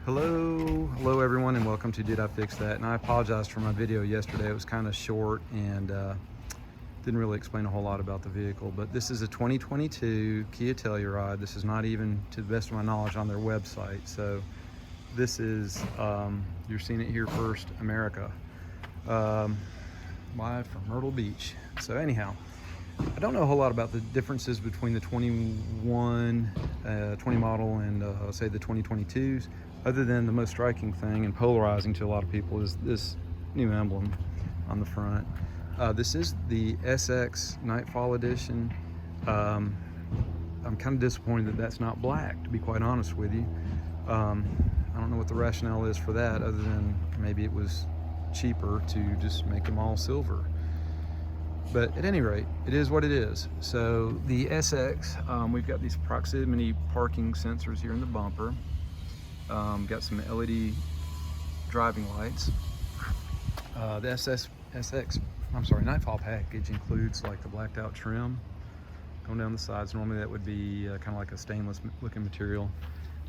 Hello everyone, and welcome to Did I Fix That? And I apologize for my video yesterday. It was kind of short and didn't really explain a whole lot about the vehicle, but this is a 2022 Kia Telluride. This is not even, to the best of my knowledge, on their website. So this is, you're seeing it here first, America. Live from Myrtle Beach. So anyhow, I don't know a whole lot about the differences between the 20 model and say the 2022s, other than the most striking thing and polarizing to a lot of people is this new emblem on the front. This is the SX Nightfall edition. I'm kind of disappointed that that's not black, to be quite honest with you. I don't know what the rationale is for that, other than maybe it was cheaper to just make them all silver. But at any rate, it is what it is. So the SX, we've got these proximity parking sensors here in the bumper. Got some LED driving lights. The Nightfall package includes like the blacked out trim going down the sides. Normally that would be kind of like a stainless looking material.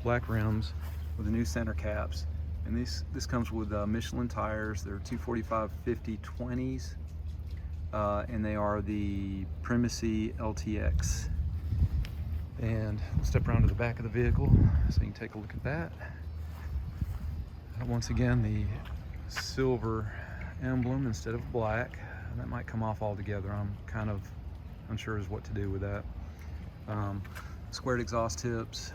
Black rims with the new center caps. And this comes with Michelin tires. They're 245/50 20s. And they are the Primacy LTX. And we'll step around to the back of the vehicle so you can take a look at that. Once again, the silver emblem instead of black. That might come off altogether. I'm kind of unsure as what to do with that. Squared exhaust tips.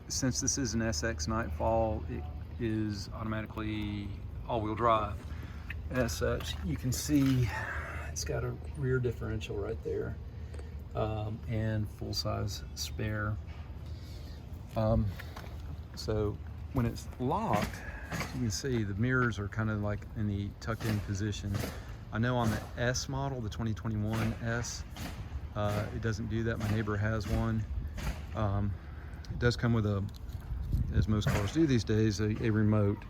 Since this is an SX Nightfall, it is automatically all-wheel drive. As such, you can see it's got a rear differential right there, and full-size spare. So when it's locked, you can see the mirrors are kind of like in the tucked-in position. I know on the S model, the 2021 S, it doesn't do that. My neighbor has one. It does come with a, as most cars do these days, a remote.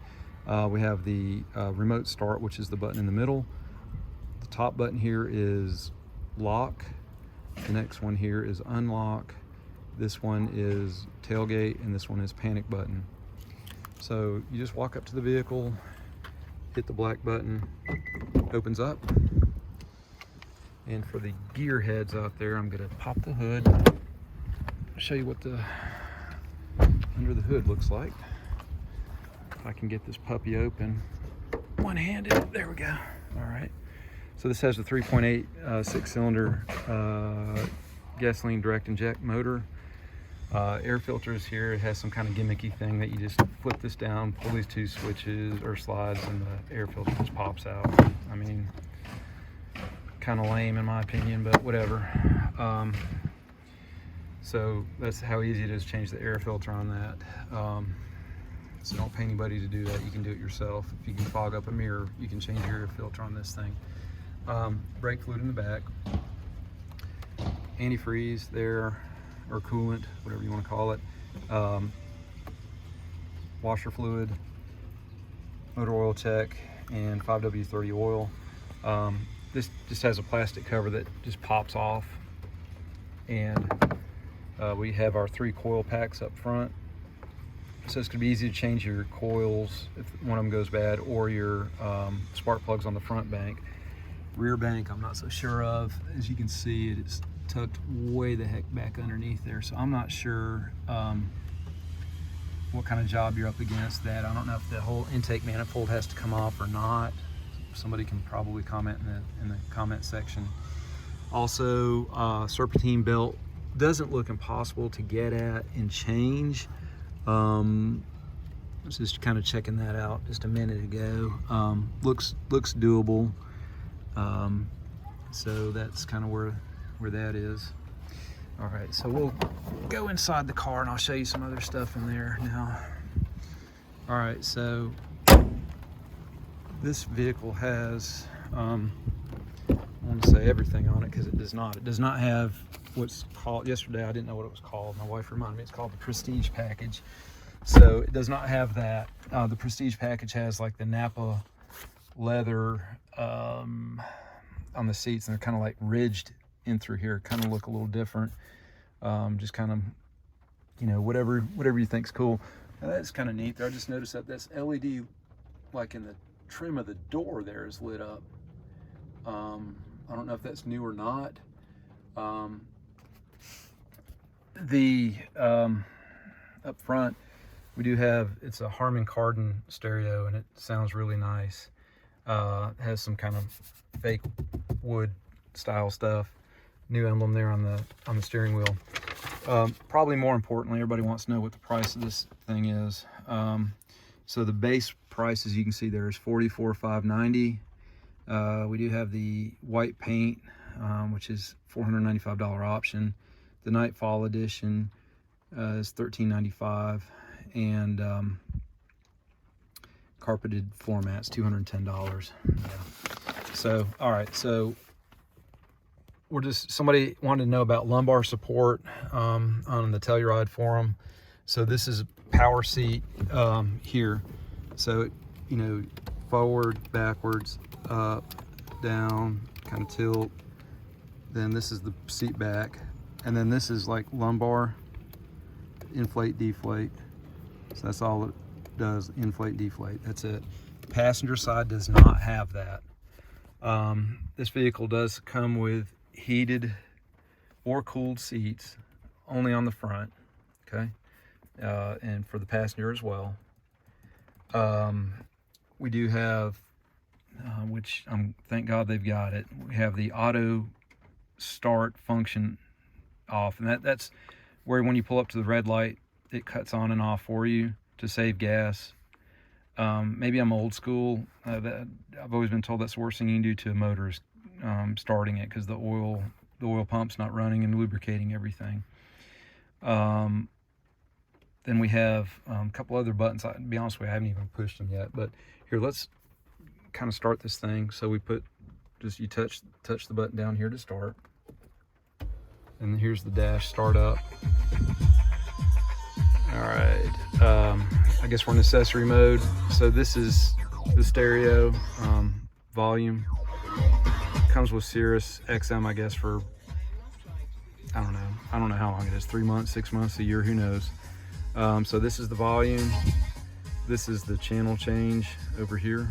We have the remote start, which is the button in the middle. The top button here is lock. The next one here is unlock. This one is tailgate, and this one is panic button. So you just walk up to the vehicle, hit the black button, opens up. And for the gear heads out there, I'm gonna pop the hood, show you what the under the hood looks like. If I can get this puppy open one-handed, there we go. All right, so this has a 3.8 six-cylinder gasoline direct inject motor. Air filters here. It has some kind of gimmicky thing that you just flip this down, pull these two switches or slides, and the air filter just pops out. I mean, kind of lame in my opinion, but whatever. So that's how easy it is to change the air filter on that. So don't pay anybody to do that. You can do it yourself. If you can fog up a mirror, you can change your air filter on this thing. Brake fluid in the back. Antifreeze there, or coolant, whatever you want to call it. Washer fluid, motor oil check, and 5W30 oil. This just has a plastic cover that just pops off. And we have our 3 coil packs up front. So it's going to be easy to change your coils if one of them goes bad, or your spark plugs on the front bank. Rear bank, I'm not so sure of. As you can see, it's tucked way the heck back underneath there. So I'm not sure what kind of job you're up against that. I don't know if the whole intake manifold has to come off or not. Somebody can probably comment in the comment section. Also, serpentine belt doesn't look impossible to get at and change. I was just kind of checking that out just a minute ago. Looks doable. So that's kind of where that is. All right, so we'll go inside the car and I'll show you some other stuff in there now. All right, so this vehicle has, I want to say everything on it because it does not. It does not have what's called, yesterday I didn't know what it was called. My wife reminded me it's called the Prestige package. So it does not have that. The Prestige package has like the Napa leather on the seats, and they're kind of like ridged in through here, kind of look a little different. Just kind of, you know, whatever you think's cool. Now that's kind of neat there. I just noticed that that's LED, like in the trim of the door there, is lit up. I don't know if that's new or not. Up front, we do have, it's a Harman Kardon stereo, and it sounds really nice. It has some kind of fake wood style stuff. New emblem there on the steering wheel. Probably more importantly, everybody wants to know what the price of this thing is. So the base price, as you can see there, is $44,590. We do have the white paint, which is $495 option. The Nightfall edition is $1395, and carpeted floor mats, $210. Yeah. So, all right, so somebody wanted to know about lumbar support on the Telluride forum. So this is power seat here. So, you know, forward, backwards, up, down, kind of tilt. Then this is the seat back. And then this is like lumbar, inflate, deflate. So that's all it does, inflate, deflate. That's it. Passenger side does not have that. This vehicle does come with heated or cooled seats, only on the front, okay? And for the passenger as well. We do have, which thank God they've got it, we have the auto start function off, and that's where when you pull up to the red light, it cuts on and off for you to save gas. Maybe I'm old school. I've always been told that's the worst thing you can do to a motor is starting it, because the oil pump's not running and lubricating everything. Then we have a couple other buttons. To be honest with you, I haven't even pushed them yet, but here, let's kind of start this thing. So we put, you touch the button down here to start. And here's the dash start up. All right, I guess we're in accessory mode. So this is the stereo, volume. Comes with Sirius XM, I guess, for, I don't know how long it is, 3 months, 6 months, a year, who knows. So this is the volume. This is the channel change over here.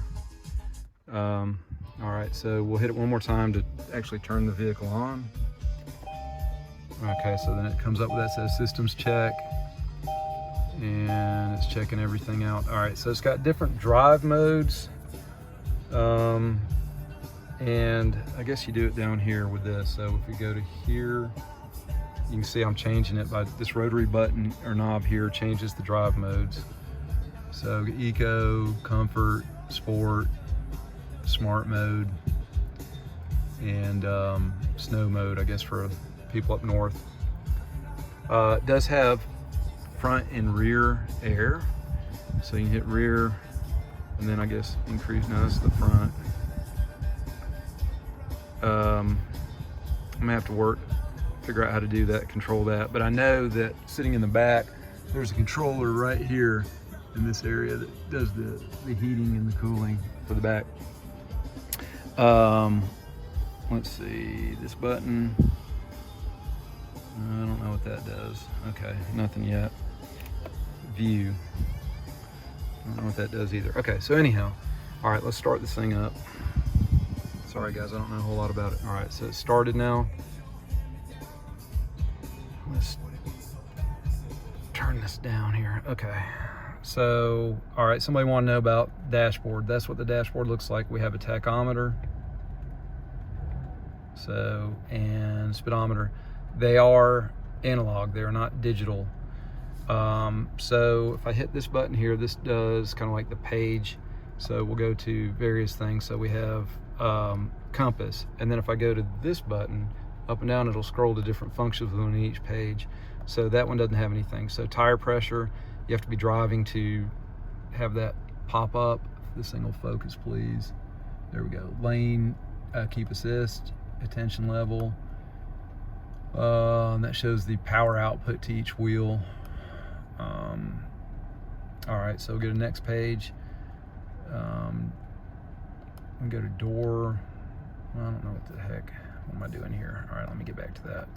All right, so we'll hit it one more time to actually turn the vehicle on. Okay, so then it comes up with that, says systems check, and it's checking everything out. All right, so it's got different drive modes, and I guess you do it down here with this. So if we go to here, you can see I'm changing it by this rotary button or knob here changes the drive modes. So eco, comfort, sport, smart mode, and snow mode, I guess, for people up north. It does have front and rear air, so you can hit rear and then I guess increase. Now this is the front. I'm gonna have to figure out how to do that, control that, but I know that sitting in the back there's a controller right here in this area that does the heating and the cooling for the back. Let's see, this button, I don't know what that does. Okay, nothing yet. View, I don't know what that does either. Okay, so anyhow, all right, let's start this thing up. Sorry guys, I don't know a whole lot about it. All right, so it's started now. Let's turn this down here. Okay, so, all right, somebody want to know about dashboard. That's what the dashboard looks like. We have a tachometer, so, and speedometer. They are analog, they're not digital. So if I hit this button here, this does kind of like the page. So we'll go to various things. So we have compass, and then if I go to this button up and down, it'll scroll to different functions within each page. So that one doesn't have anything. So tire pressure, you have to be driving to have that pop up. If this thing will focus, please. There we go. Lane, keep assist, attention level. And that shows the power output to each wheel. All right, so we'll go to the next page. We go to door. I don't know what the heck. What am I doing here? All right, let me get back to that.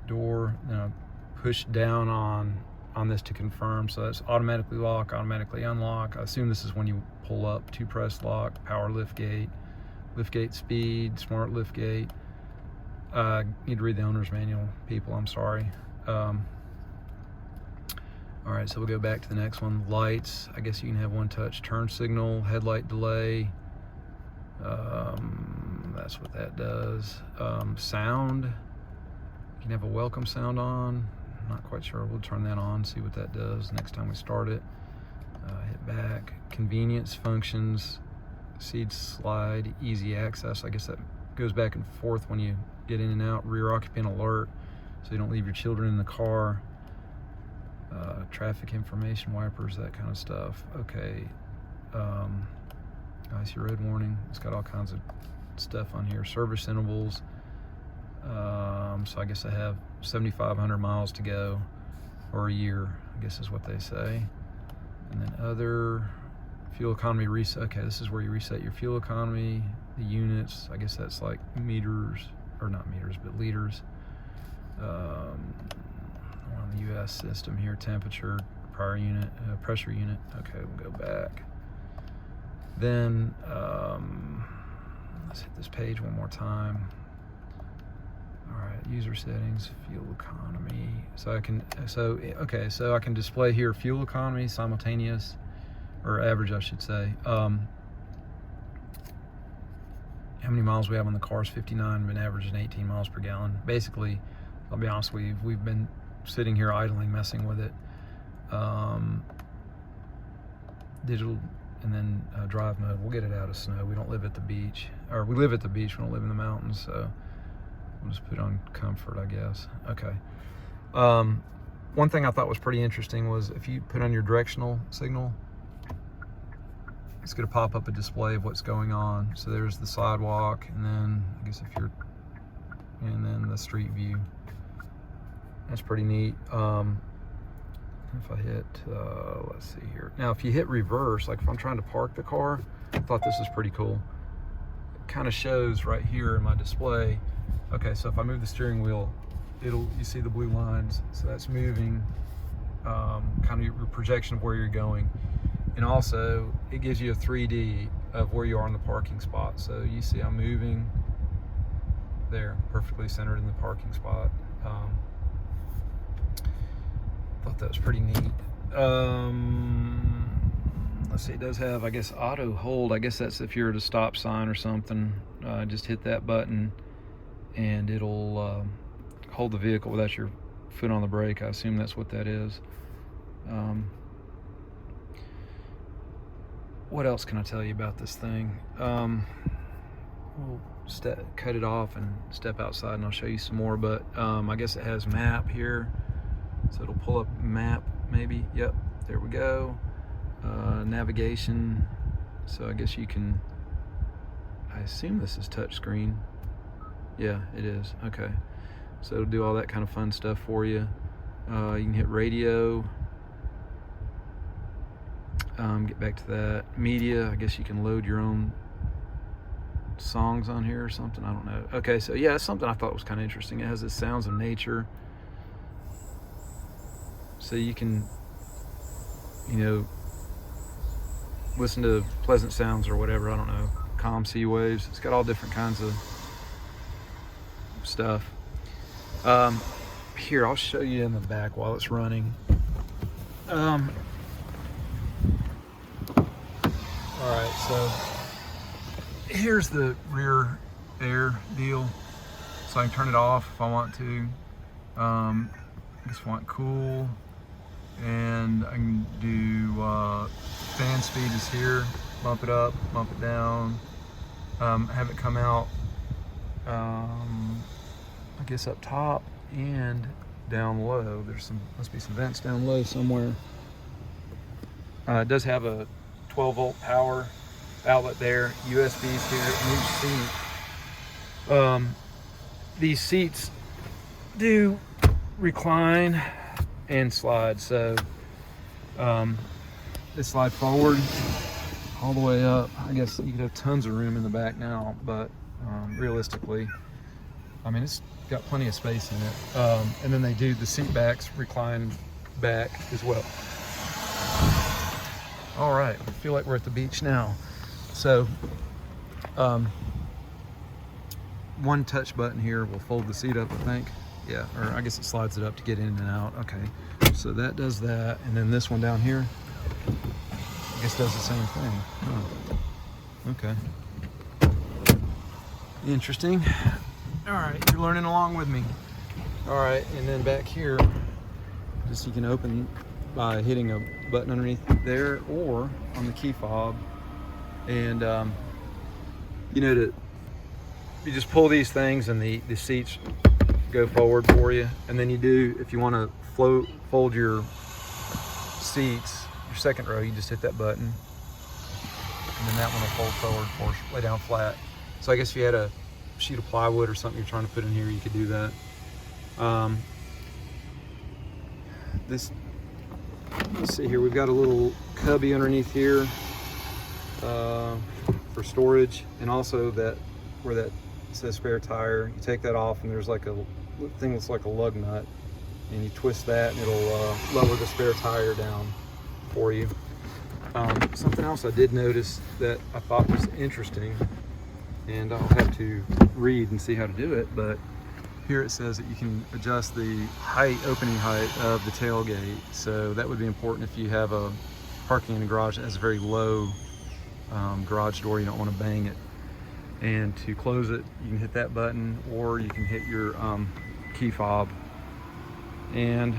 Door. Then I push down on on this to confirm. So that's automatically lock, automatically unlock. I assume this is when you pull up, 2-press lock, power lift gate speed, smart lift gate. Need to read the owner's manual, people, I'm sorry. All right, so we'll go back to the next one. Lights, I guess you can have one touch turn signal, headlight delay. That's what that does. Sound, you can have a welcome sound on. I'm not quite sure. We'll turn that on, see what that does next time we start it. Hit back. Convenience functions, seat slide, easy access. I guess that goes back and forth when you get in and out. Rear occupant alert, so you don't leave your children in the car. Traffic information, wipers, that kind of stuff. Okay. Icy road warning. It's got all kinds of stuff on here. Service intervals. So I guess I have 7,500 miles to go, or a year, I guess is what they say. And then other fuel economy reset. Okay, this is where you reset your fuel economy, the units. I guess that's like meters, or not meters, but liters. On the US system here, temperature, power unit, pressure unit. Okay, we'll go back. Then let's hit this page one more time. All right, user settings, fuel economy. So I can, so I can display here fuel economy, simultaneous, or average, I should say. How many miles we have on the car is 59, been averaging 18 miles per gallon. Basically, I'll be honest with you, we've been sitting here idling, messing with it. Digital, and then drive mode. We'll get it out of snow. We don't live at the beach, or we live at the beach, we don't live in the mountains, so we'll just put on comfort, I guess. Okay. One thing I thought was pretty interesting was if you put on your directional signal, it's going to pop up a display of what's going on. So there's the sidewalk, and then I guess if you're, and then the street view. That's pretty neat. If I hit, let's see here. Now, if you hit reverse, like if I'm trying to park the car, I thought this was pretty cool. It kind of shows right here in my display. Okay, so if I move the steering wheel, you see the blue lines. So that's moving, kind of your projection of where you're going. And also, it gives you a 3D of where you are in the parking spot. So you see I'm moving there, perfectly centered in the parking spot. Thought that was pretty neat. Let's see, it does have, I guess, auto hold. I guess that's if you're at a stop sign or something. Just hit that button and it'll hold the vehicle without your foot on the brake. I assume that's what that is. What else can I tell you about this thing? We'll cut it off and step outside and I'll show you some more, but I guess it has map here. So it'll pull up map, maybe. Yep, there we go. Navigation. So I guess you can, I assume this is touchscreen. Yeah, it is. Okay. So it'll do all that kind of fun stuff for you. You can hit radio. Get back to that. Media, I guess you can load your own songs on here or something. I don't know. Okay, so yeah, it's something I thought was kind of interesting. It has the sounds of nature. So you can, you know, listen to pleasant sounds or whatever, I don't know, calm sea waves. It's got all different kinds of stuff. Here, I'll show you in the back while it's running. All right, so here's the rear air deal. So I can turn it off if I want to. I just want cool. And I can do fan speed is here, bump it up, bump it down, have it come out, I guess up top and down low. There's some, must be some vents down low somewhere. It does have a 12-volt power outlet there, USBs here in each seat. These seats do recline and slide, so they slide forward all the way up. I guess you could have tons of room in the back now, but realistically, I mean, it's got plenty of space in it. And then they do, the seat backs recline back as well. All right, I feel like we're at the beach now. So one touch button here will fold the seat up, I think. Yeah, or I guess it slides it up to get in and out. Okay, so that does that. And then this one down here, I guess does the same thing. Huh. Okay. Interesting. All right, you're learning along with me. All right, and then back here, just you can open by hitting a button underneath there or on the key fob. And you you just pull these things and the seats go forward for you. And then you do, if you want to fold your seats, your second row, you just hit that button. And then that one will fold forward or lay down flat. So I guess if you had a sheet of plywood or something you're trying to put in here, you could do that. Let's see here, we've got a little cubby underneath here for storage, and also that where that says spare tire, you take that off and there's like a thing that's like a lug nut, and you twist that and it'll lower the spare tire down for you. Something else I did notice that I thought was interesting, and I'll have to read and see how to do it, but here it says that you can adjust the opening height of the tailgate. So that would be important if you have a parking in a garage that has a very low garage door. You don't want to bang it. And to close it, you can hit that button, or you can hit your key fob. And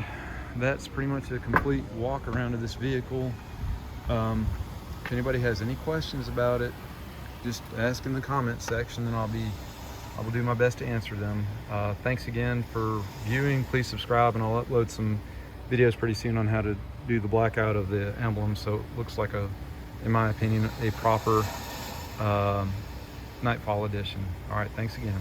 that's pretty much a complete walk around of this vehicle. If anybody has any questions about it, just ask in the comment section, and I will do my best to answer them. Thanks again for viewing. Please subscribe, and I'll upload some videos pretty soon on how to do the blackout of the emblem, so it looks like in my opinion, a proper Nightfall edition. All right, thanks again.